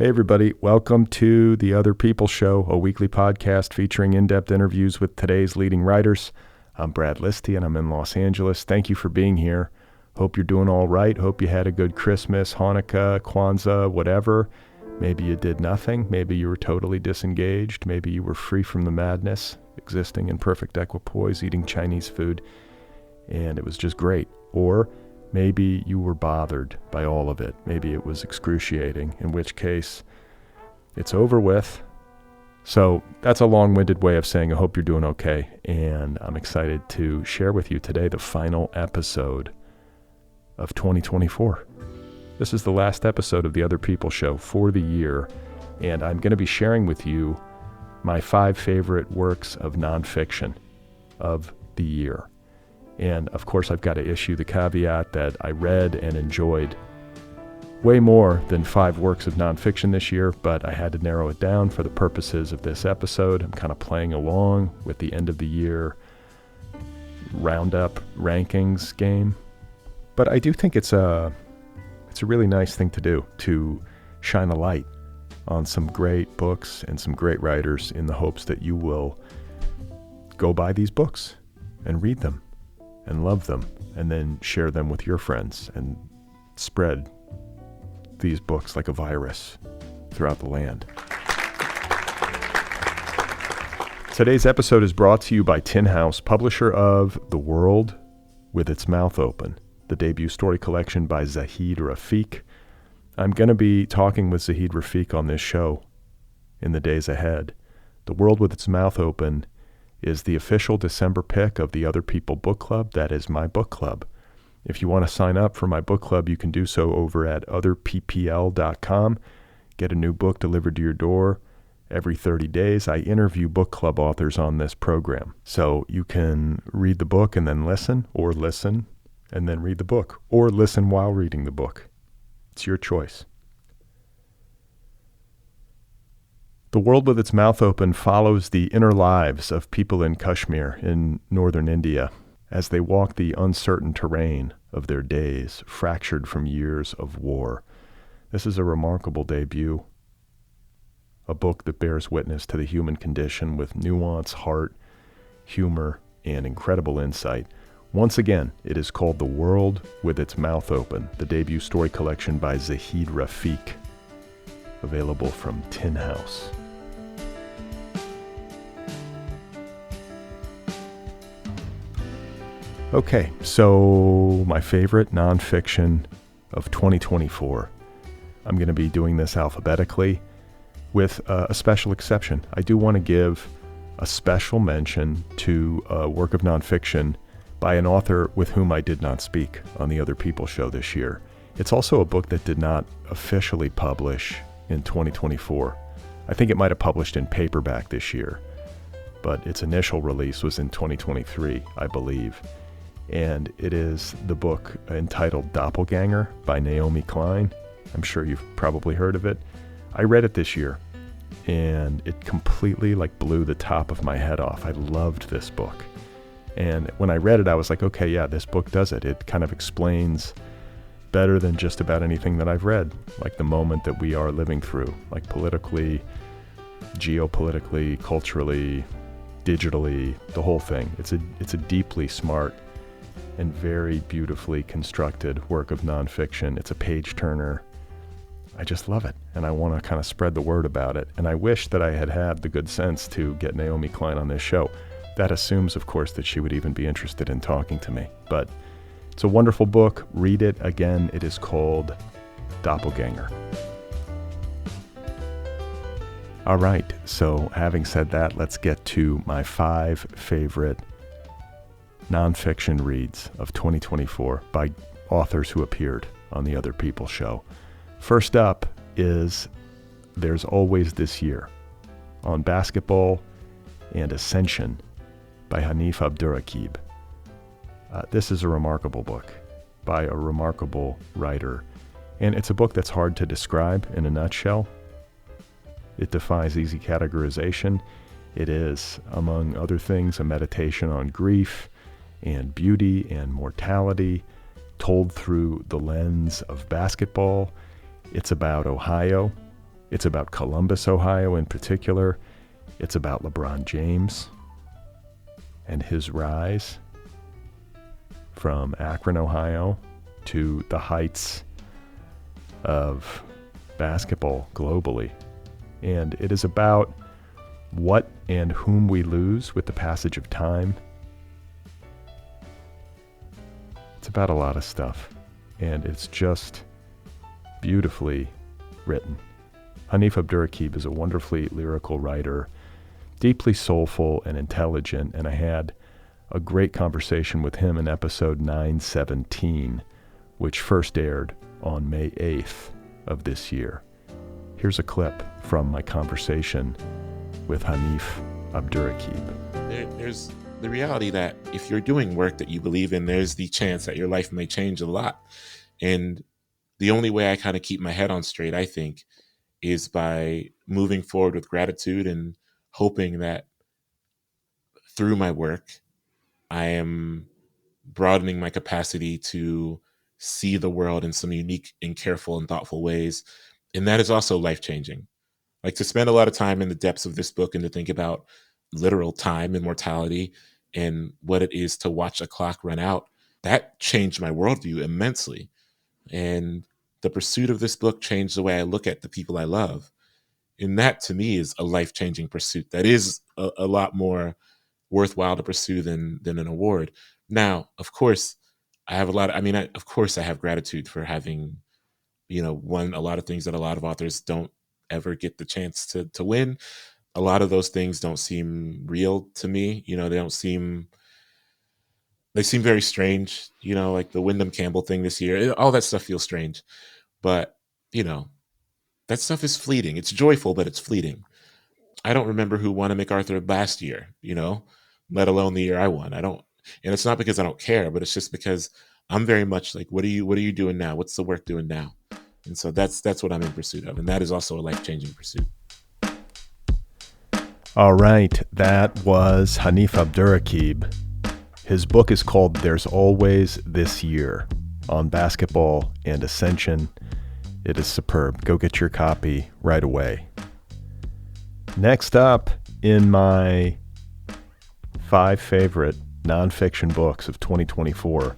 Hey everybody, welcome to the Otherppl Show, a weekly podcast featuring in-depth interviews with today's leading writers. I'm Brad Listi and I'm in Los Angeles. Thank you for being here. Hope you're doing all right. Hope you had a good Christmas, Hanukkah, Kwanzaa, whatever. Maybe you did nothing. Maybe you were totally disengaged. Maybe you were free from the madness, existing in perfect equipoise, eating Chinese food, and it was just great. Or maybe you were bothered by all of it. Maybe it was excruciating, in which case it's over with. So that's a long-winded way of saying I hope you're doing okay, and I'm excited to share with you today the final episode of 2024. This is the last episode of the Otherppl Show for the year, and I'm going to be sharing with you my 5 favorite works of nonfiction of the year. And of course, I've got to issue the caveat that I read and enjoyed way more than 5 works of nonfiction this year, but I had to narrow it down for the purposes of this episode. I'm kind of playing along with the end of the year roundup rankings game. But I do think it's a really nice thing to do, to shine a light on some great books and some great writers in the hopes that you will go buy these books and read them and love them, and then share them with your friends and spread these books like a virus throughout the land. Today's episode is brought to you by Tin House, publisher of The World with Its Mouth Open, the debut story collection by Zahid Rafiq. I'm going to be talking with Zahid Rafiq on this show in the days ahead. The World with Its Mouth Open is the official December pick of the Otherppl book club. That is my book club. If you want to sign up for my book club, you can do so over at otherppl.com. Get a new book delivered to your door every 30 days. I interview book club authors on this program. So you can read the book and then listen, or listen and then read the book, or listen while reading the book. It's your choice. The World with Its Mouth Open follows the inner lives of people in Kashmir in northern India as they walk the uncertain terrain of their days, fractured from years of war. This is a remarkable debut, a book that bears witness to the human condition with nuance, heart, humor, and incredible insight. Once again, it is called The World with Its Mouth Open, the debut story collection by Zahid Rafiq, available from Tin House. Okay, so my favorite nonfiction of 2024. I'm going to be doing this alphabetically with a special exception. I do want to give a special mention to a work of nonfiction by an author with whom I did not speak on the Otherppl Show this year. It's also a book that did not officially publish in 2024. I think it might have published in paperback this year, but its initial release was in 2023, I believe. And it is the book entitled Doppelganger by Naomi Klein. I'm sure you've probably heard of it. I read it this year, and it completely blew the top of my head off. I loved this book. And when I read it, I was like, okay, yeah, this book does it. It kind of explains better than just about anything that I've read, like the moment that we are living through, like politically, geopolitically, culturally, digitally, the whole thing. It's a deeply smart and very beautifully constructed work of nonfiction. It's a page turner. I just love it, and I want to kind of spread the word about it. And I wish that I had had the good sense to get Naomi Klein on this show. That assumes, of course, that she would even be interested in talking to me. But it's a wonderful book. Read it. Again, it is called Doppelganger. All right, so having said that, let's get to my 5 favorite nonfiction reads of 2024 by authors who appeared on the Otherppl Show. First up is There's Always This Year on Basketball and Ascension by Hanif Abdurraqib. This is a remarkable book by a remarkable writer, and it's a book that's hard to describe in a nutshell. It defies easy categorization. It is, among other things, a meditation on grief and beauty and mortality, told through the lens of basketball. It's about Ohio It's about Columbus, Ohio in particular. It's about LeBron James and his rise from Akron, Ohio to the heights of basketball globally. And it is about what and whom we lose with the passage of time. It's about a lot of stuff, and it's just beautifully written. Hanif Abdurraqib is a wonderfully lyrical writer, deeply soulful and intelligent, and I had a great conversation with him in episode 917, which first aired on May 8th of this year. Here's a clip from my conversation with Hanif Abdurraqib. There's the reality that if you're doing work that you believe in, there's the chance that your life may change a lot. And the only way I kind of keep my head on straight, I think, is by moving forward with gratitude and hoping that through my work, I am broadening my capacity to see the world in some unique and careful and thoughtful ways. And that is also life-changing. Like, to spend a lot of time in the depths of this book and to think about literal time and mortality and what it is to watch a clock run out, that changed my worldview immensely. And the pursuit of this book changed the way I look at the people I love. And that, to me, is a life-changing pursuit. That is a lot more worthwhile to pursue than an award. Now, of course, I have a lot of, of course I have gratitude for having, won a lot of things that a lot of authors don't ever get the chance to win. A lot of those things don't seem real to me. They seem very strange, like the Wyndham Campbell thing this year. All that stuff feels strange. But, that stuff is fleeting. It's joyful, but it's fleeting. I don't remember who won a MacArthur last year, let alone the year I won. I don't, and it's not because I don't care, but it's just because I'm very much like, what are you doing now? What's the work doing now? And so that's what I'm in pursuit of. And that is also a life-changing pursuit. All right, that was Hanif Abdurraqib. His book is called There's Always This Year on Basketball and Ascension. It is superb. Go get your copy right away. Next up in my 5 favorite nonfiction books of 2024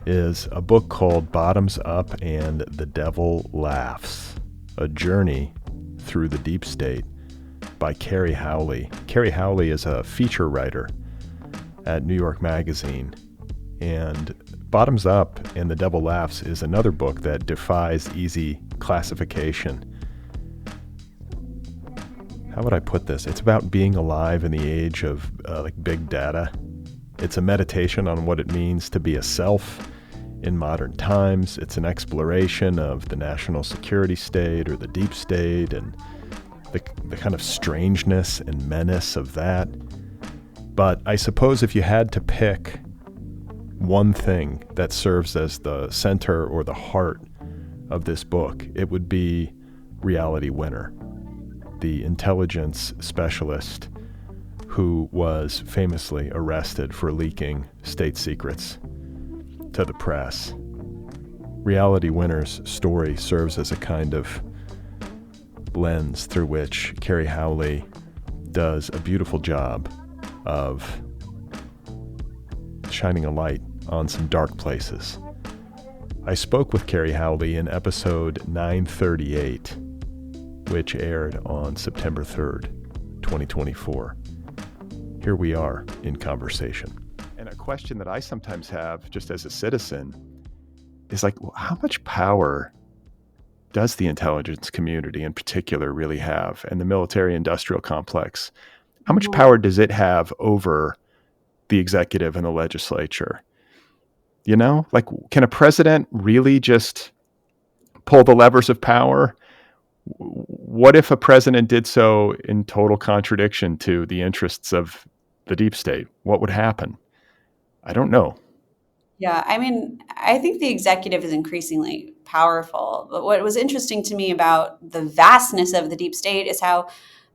is a book called Bottoms Up and The Devil Laughs, A Journey Through the Deep State by Carrie Howley. Carrie Howley is a feature writer at New York Magazine, and Bottoms Up and The Devil Laughs is another book that defies easy classification. How would I put this? It's about being alive in the age of big data. It's a meditation on what it means to be a self in modern times. It's an exploration of the national security state or the deep state and the kind of strangeness and menace of that. But I suppose if you had to pick one thing that serves as the center or the heart of this book, it would be Reality Winner, the intelligence specialist who was famously arrested for leaking state secrets to the press. Reality Winner's story serves as a kind of lens through which Carrie Howley does a beautiful job of shining a light on some dark places. I spoke with Carrie Howley in episode 938, which aired on September 3rd, 2024. Here we are in conversation. And a question that I sometimes have just as a citizen is like, well, how much power does the intelligence community in particular really have, and the military-industrial complex? How much power does it have over the executive and the legislature? Like, can a president really just pull the levers of power? What if a president did so in total contradiction to the interests of the deep state? What would happen? I don't know. Yeah, I think the executive is increasingly powerful. But what was interesting to me about the vastness of the deep state is how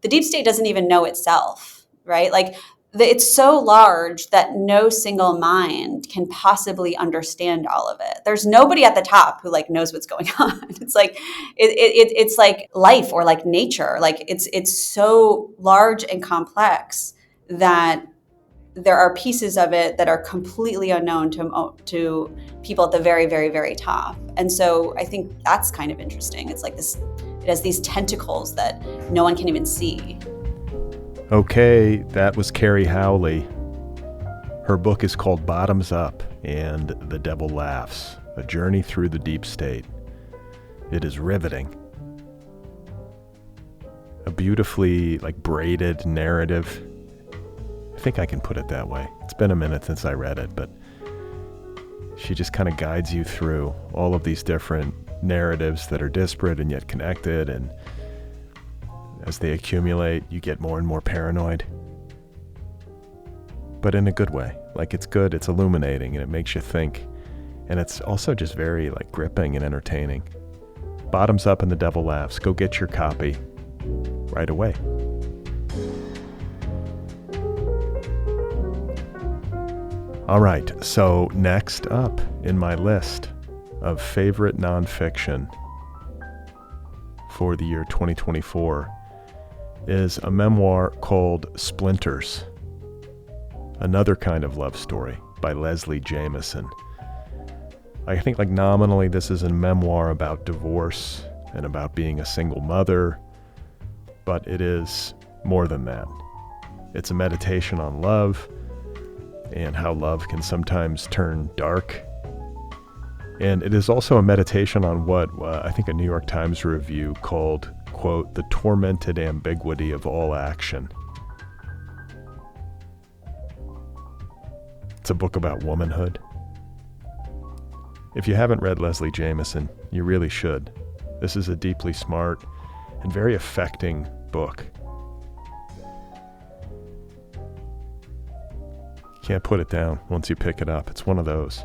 the deep state doesn't even know itself, right? Like, it's so large that no single mind can possibly understand all of it. There's nobody at the top who like knows what's going on. It's like it's like life or like nature. Like it's so large and complex that there are pieces of it that are completely unknown to people at the very, very, very top. And so I think that's kind of interesting. It's like this, it has these tentacles that no one can even see. Okay, that was Carrie Howley. Her book is called Bottoms Up and The Devil Laughs, A Journey Through the Deep State. It is riveting. A beautifully like braided narrative. I think I can put it that way. It's been a minute since I read it, but she just kind of guides you through all of these different narratives that are disparate and yet connected, and as they accumulate, you get more and more paranoid. But in a good way. Like, it's good, it's illuminating, and it makes you think. And it's also just very like gripping and entertaining. Bottoms Up and The Devil Laughs. Go get your copy right away. All right, so next up in my list of favorite nonfiction for the year 2024 is a memoir called Splinters, Another Kind of Love Story by Leslie Jamison. I think like nominally this is a memoir about divorce and about being a single mother, but it is more than that. It's a meditation on love and how love can sometimes turn dark. And it is also a meditation on what I think a New York Times review called, quote, the tormented ambiguity of all action. It's a book about womanhood. If you haven't read Leslie Jamison, you really should. This is a deeply smart and very affecting book. You can't put it down once you pick it up. It's one of those.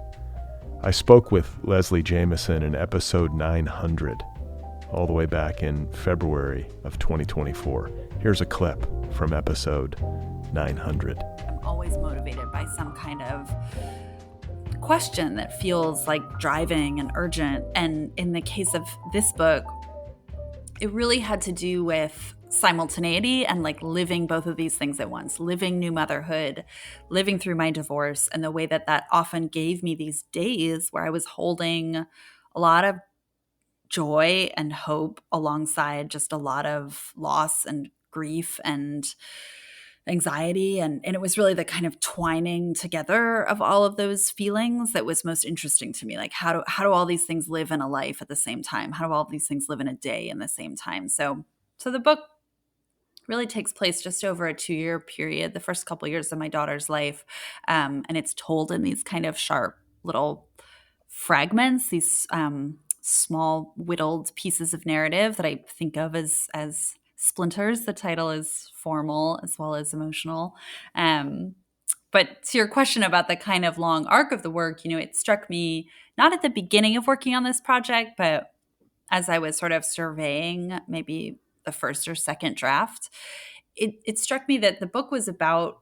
I spoke with Leslie Jamison in episode 900, all the way back in February of 2024. Here's a clip from episode 900. I'm always motivated by some kind of question that feels like driving and urgent. And in the case of this book, it really had to do with simultaneity and like living both of these things at once, living new motherhood, living through my divorce, and the way that that often gave me these days where I was holding a lot of joy and hope alongside just a lot of loss and grief and anxiety. And it was really the kind of twining together of all of those feelings that was most interesting to me. Like how do all these things live in a life at the same time? How do all these things live in a day in the same time? So the book really takes place just over a 2-year period, the first couple of years of my daughter's life. And it's told in these kind of sharp little fragments, these small whittled pieces of narrative that I think of as splinters. The title is formal as well as emotional. But to your question about the kind of long arc of the work, it struck me not at the beginning of working on this project, but as I was sort of surveying maybe the first or second draft, it struck me that the book was about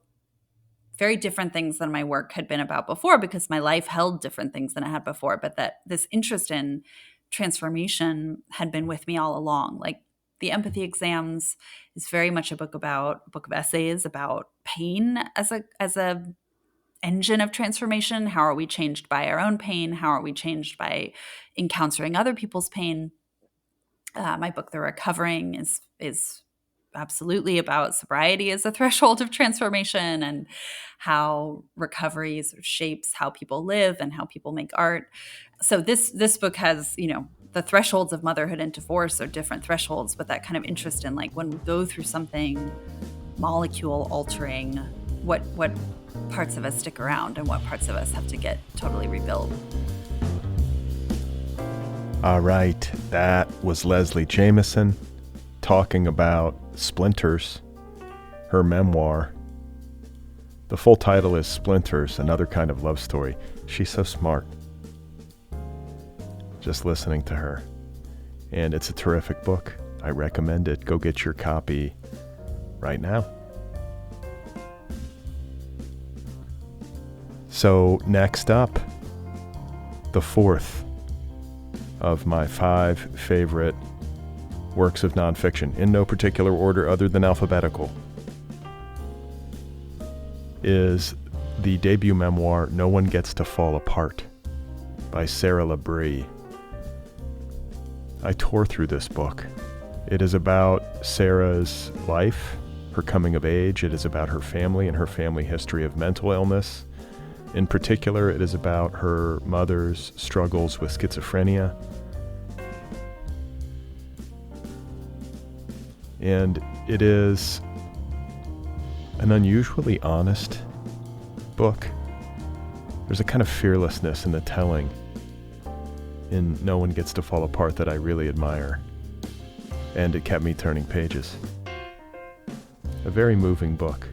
very different things than my work had been about before, because my life held different things than it had before, but that this interest in transformation had been with me all along. Like The Empathy Exams is very much a book of essays about pain as a engine of transformation. How are we changed by our own pain? How are we changed by encountering other people's pain? My book, The Recovering, is absolutely about sobriety as a threshold of transformation and how recovery sort of shapes how people live and how people make art. So this book has, the thresholds of motherhood and divorce are different thresholds, but that kind of interest in like when we go through something molecule altering, what parts of us stick around and what parts of us have to get totally rebuilt. All right, that was Leslie Jamison talking about Splinters, her memoir. The full title is Splinters, Another Kind of Love Story. She's so smart. Just listening to her. And it's a terrific book. I recommend it. Go get your copy right now. So next up, the fourth of my 5 favorite works of nonfiction, in no particular order other than alphabetical, is the debut memoir, No One Gets to Fall Apart, by Sarah Labrie. I tore through this book. It is about Sarah's life, her coming of age. It is about her family and her family history of mental illness. In particular, it is about her mother's struggles with schizophrenia. And it is an unusually honest book. There's a kind of fearlessness in the telling in No One Gets to Fall Apart that I really admire. And it kept me turning pages. A very moving book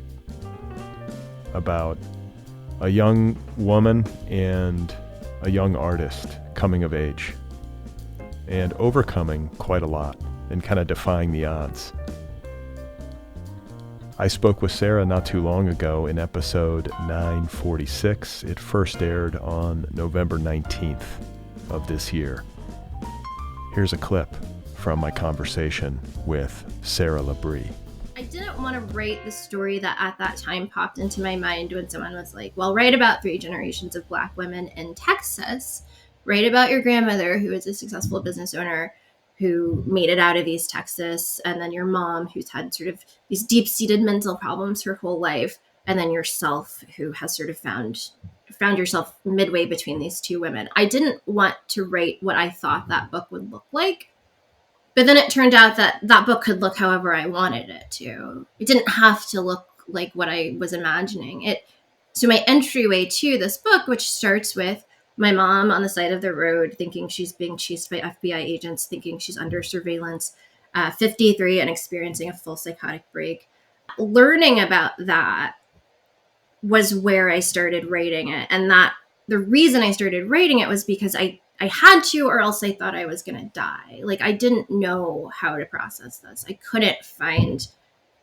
about a young woman and a young artist coming of age and overcoming quite a lot and kind of defying the odds. I spoke with Sarah not too long ago in episode 946. It first aired on November 19th of this year. Here's a clip from my conversation with Sarah Labrie. I didn't want to write the story that at that time popped into my mind when someone was like, well, write about 3 generations of Black women in Texas. Write about your grandmother, who is a successful business owner, who made it out of East Texas, and then your mom, who's had sort of these deep-seated mental problems her whole life, and then yourself, who has sort of found yourself midway between these 2 women. I didn't want to write what I thought that book would look like, but then it turned out that that book could look however I wanted it to. It didn't have to look like what I was imagining. So my entryway to this book, which starts with my mom on the side of the road thinking she's being chased by FBI agents, thinking she's under surveillance, 53 and experiencing a full psychotic break. Learning about that was where I started writing it. And that the reason I started writing it was because I had to, or else I thought I was going to die. Like, I didn't know how to process this. I couldn't find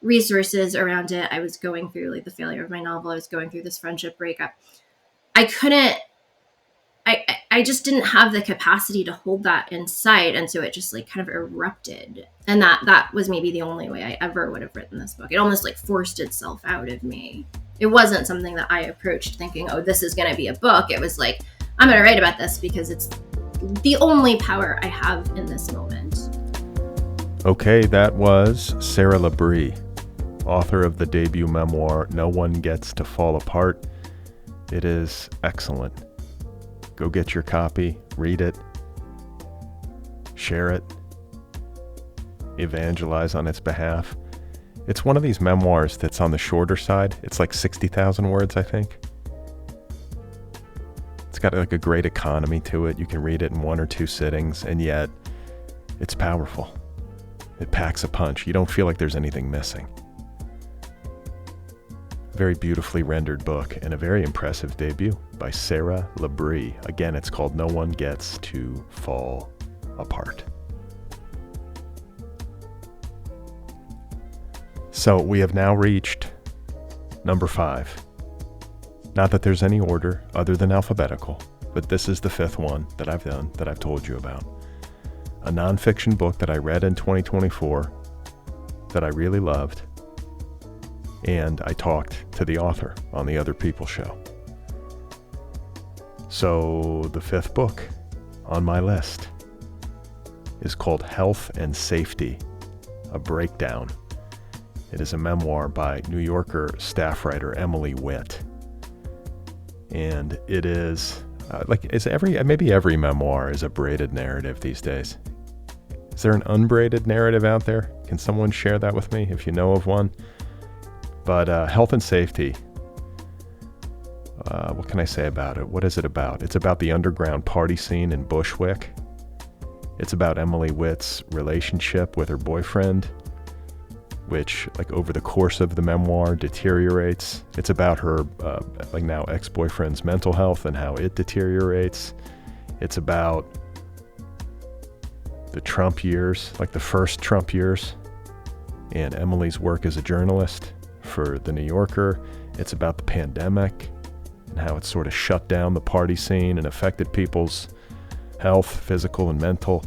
resources around it. I was going through like the failure of my novel. I was going through this friendship breakup. I just didn't have the capacity to hold that inside. And so it just like kind of erupted. And that was maybe the only way I ever would have written this book. It almost like forced itself out of me. It wasn't something that I approached thinking, oh, this is going to be a book. It was like, I'm going to write about this because it's the only power I have in this moment. Okay, that was Sarah Labrie, author of the debut memoir, No One Gets to Fall Apart. It is excellent. Go get your copy, read it, share it, evangelize on its behalf. It's one of these memoirs that's on the shorter side. It's like 60,000 words, I think. It's got like a great economy to it. You can read it in 1 or 2 sittings, and yet it's powerful. It packs a punch. You don't feel like there's anything missing. Very beautifully rendered book and a very impressive debut by Sarah Labrie. Again, it's called No One Gets to Fall Apart. So we have now reached number 5. Not that there's any order other than alphabetical, but this is the 5th one that I've done, that I've told you about. A nonfiction book that I read in 2024 that I really loved, and I talked to the author on the Otherppl show. So the 5th book on my list is called Health and Safety, A Breakdown. It is a memoir by New Yorker staff writer Emily Witt. And it is, maybe every memoir is a braided narrative these days. Is there an unbraided narrative out there? Can someone share that with me if you know of one? But Health and Safety, what can I say about it? What is it about? It's about the underground party scene in Bushwick. It's about Emily Witt's relationship with her boyfriend, which, like, over the course of the memoir deteriorates. It's about her, now ex-boyfriend's mental health and how it deteriorates. It's about the Trump years, like the first Trump years, and Emily's work as a journalist for The New Yorker. It's about the pandemic. and how it sort of shut down the party scene and affected people's health, physical and mental.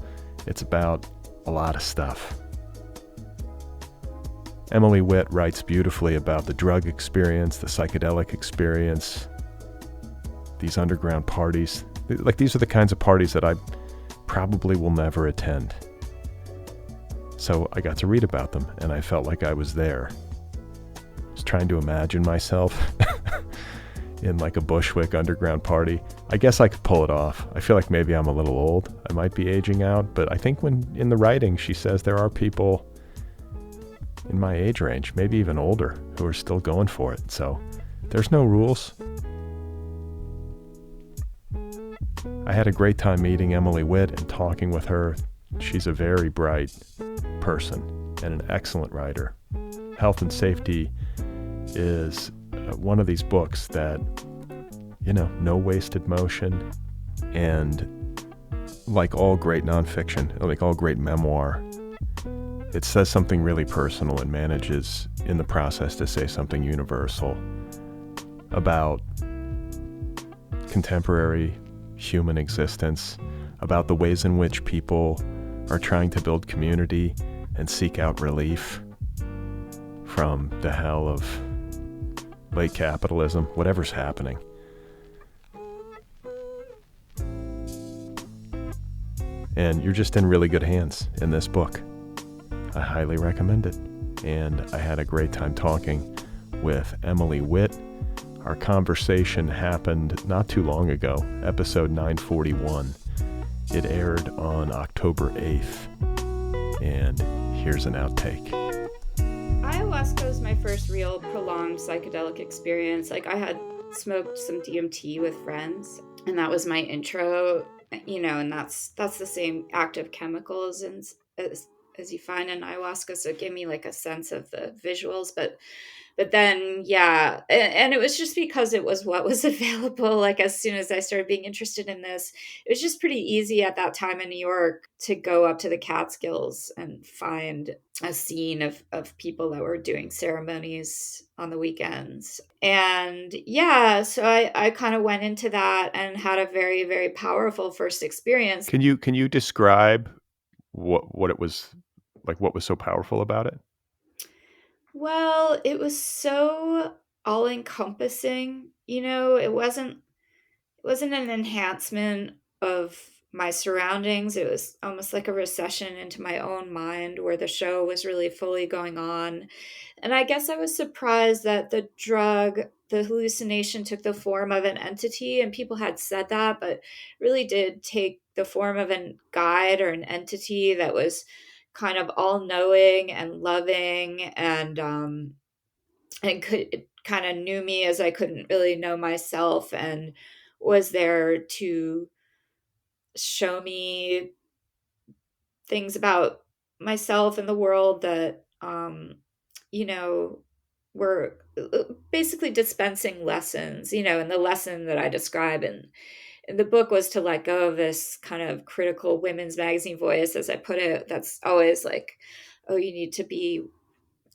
It's about a lot of stuff. Emily Witt writes beautifully about the drug experience, the psychedelic experience, these underground parties. Like, these are the kinds of parties that I probably will never attend. So I got to read about them, and I felt like I was there. I was trying to imagine myself in like a Bushwick underground party. I guess I could pull it off. I feel like maybe I'm a little old. I might be aging out, but I think when in the writing she says there are people in my age range, maybe even older, who are still going for it. So there's no rules. I had a great time meeting Emily Witt and talking with her. She's a very bright person and an excellent writer. Health and Safety is one of these books that, no wasted motion, and like all great nonfiction, like all great memoir, it says something really personal and manages in the process to say something universal about contemporary human existence, about the ways in which people are trying to build community and seek out relief from the hell of late capitalism, whatever's happening. And you're just in really good hands in this book. I highly recommend it. And I had a great time talking with Emily Witt. Our conversation happened not too long ago, episode 941. It aired on October 8th. And here's an outtake. Ayahuasca was my first real prolonged psychedelic experience. Like, I had smoked some DMT with friends, and that was my intro, and that's the same active chemicals as you find in ayahuasca. So it gave me like a sense of the visuals, but then, yeah. And it was just because it was what was available. Like, as soon as I started being interested in this, it was just pretty easy at that time in New York to go up to the Catskills and find a scene of people that were doing ceremonies on the weekends. And yeah, so I kind of went into that and had a very, very powerful first experience. Can you describe what it was like, what was so powerful about it? Well, it was so all-encompassing. It wasn't an enhancement of my surroundings. It was almost like a recession into my own mind where the show was really fully going on. And I guess I was surprised that the hallucination took the form of an entity, and people had said that, but really did take the form of a guide or an entity that was kind of all-knowing and loving, and could kind of knew me as I couldn't really know myself, and was there to show me things about myself and the world that you know were basically dispensing lessons, and the lesson that I describe in the book was to let go of this kind of critical women's magazine voice, as I put it, that's always like, oh, you need to be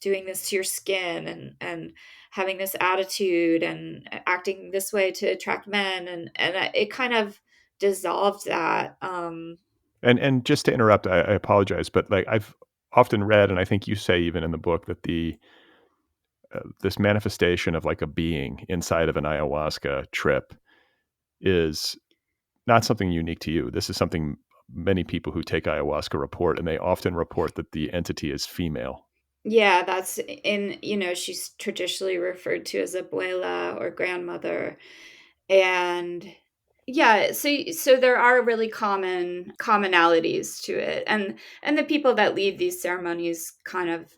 doing this to your skin, and having this attitude and acting this way to attract men, and it kind of dissolved that. And just to interrupt, I apologize, but like, I've often read, and I think you say even in the book, that this manifestation of like a being inside of an ayahuasca trip is not something unique to you. This is something many people who take ayahuasca report, and they often report that the entity is female. Yeah, that's she's traditionally referred to as abuela or grandmother. And yeah, so there are really commonalities to it. And the people that lead these ceremonies kind of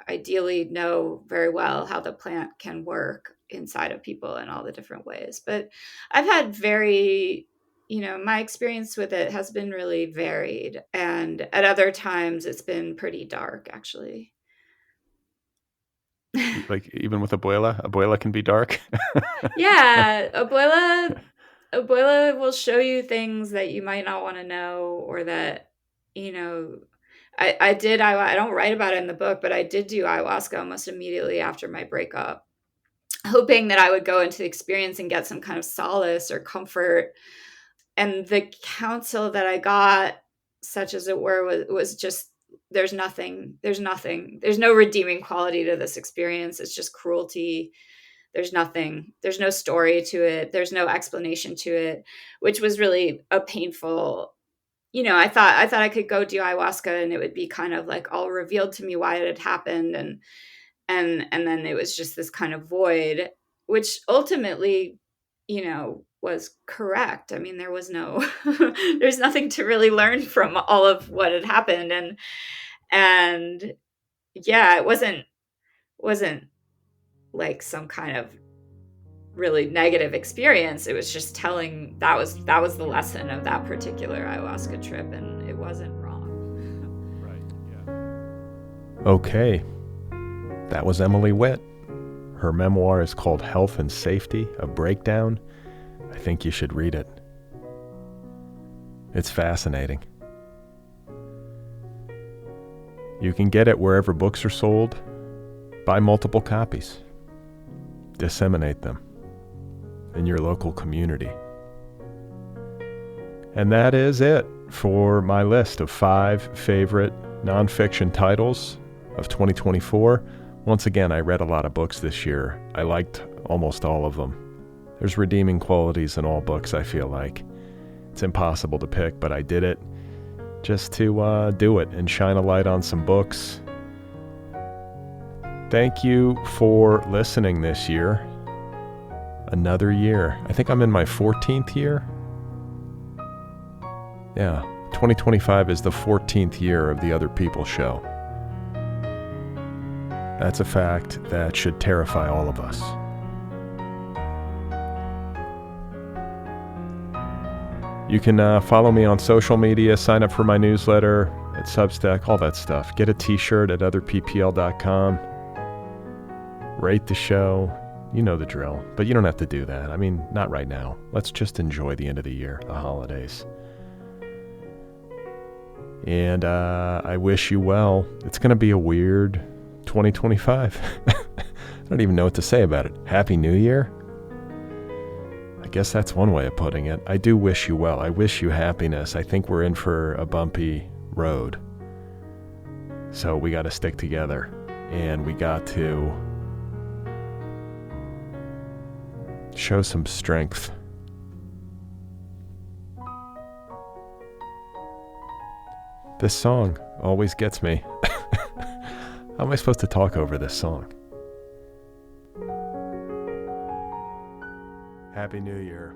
ideally know very well how the plant can work inside of people in all the different ways. But I've had my experience with it has been really varied. And at other times it's been pretty dark, actually. Like, even with abuela can be dark. Yeah, abuela will show you things that you might not want to know, or that, you know, I don't write about it in the book, but I did do ayahuasca almost immediately after my breakup. hoping that I would go into the experience and get some kind of solace or comfort. And the counsel that I got, such as it were, was just, there's no redeeming quality to this experience. It's just cruelty. There's nothing, there's no story to it. There's no explanation to it, which was really a painful, I thought I could go do ayahuasca and it would be kind of like all revealed to me why it had happened. And then it was just this kind of void, which ultimately, was correct. I mean, there was there's nothing to really learn from all of what had happened. And yeah, it wasn't like some kind of really negative experience. It was just telling, that was the lesson of that particular ayahuasca trip, and it wasn't wrong. Right. Yeah. Okay. That was Emily Witt. Her memoir is called Health and Safety, A Breakdown. I think you should read it. It's fascinating. You can get it wherever books are sold. Buy multiple copies. Disseminate them in your local community. And that is it for my list of 5 favorite nonfiction titles of 2024. Once again, I read a lot of books this year. I liked almost all of them. There's redeeming qualities in all books, I feel like. It's impossible to pick, but I did it just to do it and shine a light on some books. Thank you for listening this year. Another year. I think I'm in my 14th year. Yeah, 2025 is the 14th year of the Otherppl show. That's a fact that should terrify all of us. You can follow me on social media, sign up for my newsletter at Substack, all that stuff. Get a t-shirt at otherppl.com. Rate the show. You know the drill, but you don't have to do that. I mean, not right now. Let's just enjoy the end of the year, the holidays. And I wish you well. It's going to be a weird 2025. I don't even know what to say about it. Happy New Year? I guess that's one way of putting it. I do wish you well. I wish you happiness. I think we're in for a bumpy road. So we got to stick together. And we got to show some strength. This song always gets me. How am I supposed to talk over this song? Happy New Year.